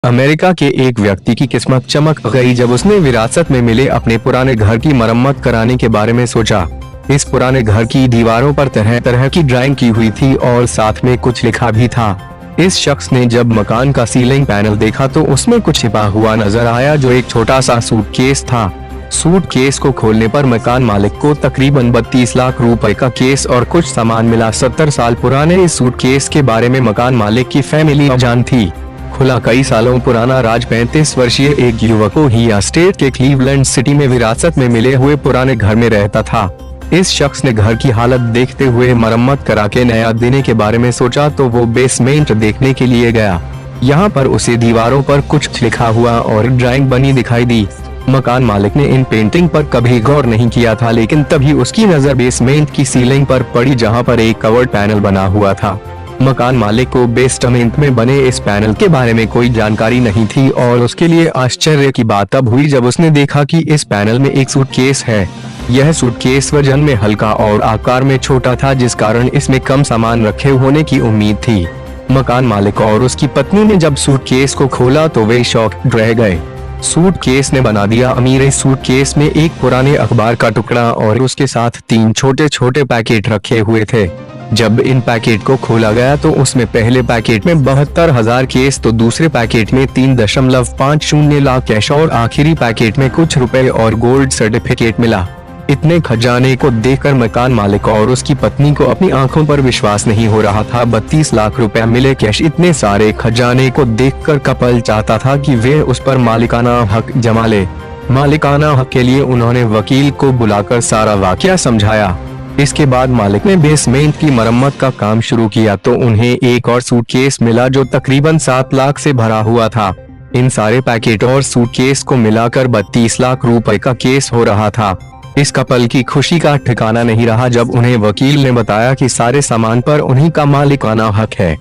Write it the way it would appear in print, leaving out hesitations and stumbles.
America के एक व्यक्ति की किस्मत चमक गई जब उसने विरासत में मिले अपने पुराने घर की मरम्मत कराने के बारे में सोचा। इस पुराने घर की दीवारों पर तरह तरह की ड्राइंग की हुई थी और साथ में कुछ लिखा भी था। इस शख्स ने जब मकान का सीलिंग पैनल देखा तो उसमें कुछ छिपा हुआ नजर आया, जो एक छोटा सा सूटकेस था। सूटकेस को खोलने पर मकान मालिक को तकरीबन 32 लाख रुपए का केस और कुछ सामान मिला। 70 साल पुराने इस सूटकेस के बारे में मकान मालिक की फैमिली अनजान थी। खुला कई सालों पुराना राज 35 वर्षीय एक युवक ओहियो स्टेट के क्लीवलैंड सिटी में विरासत में मिले हुए पुराने घर में रहता था। इस शख्स ने घर की हालत देखते हुए मरम्मत करा के नया देने के बारे में सोचा तो वो बेसमेंट देखने के लिए गया। यहाँ पर उसे दीवारों पर कुछ लिखा हुआ और ड्राइंग बनी दिखाई दी। मकान मालिक ने इन पेंटिंग पर कभी गौर नहीं किया था, लेकिन तभी उसकी नजर बेसमेंट की सीलिंग पर पड़ी, जहाँ पर एक कवर्ड पैनल बना हुआ था। मकान मालिक को बेसमेंट में बने इस पैनल के बारे में कोई जानकारी नहीं थी और उसके लिए आश्चर्य की बात तब हुई जब उसने देखा कि इस पैनल में एक सूटकेस है। यह सूटकेस वजन में हल्का और आकार में छोटा था, जिस कारण इसमें कम सामान रखे होने की उम्मीद थी। मकान मालिक और उसकी पत्नी ने जब सूटकेस को खोला तो वे शॉक्ड रह गए। सूटकेस ने बना दिया अमीर। इस सूटकेस में एक पुराने अखबार का टुकड़ा और उसके साथ 3 छोटे छोटे पैकेट रखे हुए थे। जब इन पैकेट को खोला गया तो उसमें पहले पैकेट में 72,000 केस, तो दूसरे पैकेट में 3.50 लाख कैश और आखिरी पैकेट में कुछ रुपए और गोल्ड सर्टिफिकेट मिला। इतने खजाने को देखकर मकान मालिक और उसकी पत्नी को अपनी आंखों पर विश्वास नहीं हो रहा था। 32 लाख रुपए मिले कैश, इतने सारे खजाने को देखकर कपल चाहता था कि वे उस पर मालिकाना हक जमा ले। मालिकाना हक के लिए उन्होंने वकील को बुलाकर सारा वाकया समझाया। इसके बाद मालिक ने बेसमेंट की मरम्मत का काम शुरू किया तो उन्हें एक और सूटकेस मिला जो तकरीबन 7 लाख से भरा हुआ था। इन सारे पैकेट और सूटकेस को मिलाकर 32 लाख रुपए का केस हो रहा था। इस कपल की खुशी का ठिकाना नहीं रहा जब उन्हें वकील ने बताया कि सारे सामान पर उन्हीं का मालिकाना हक है।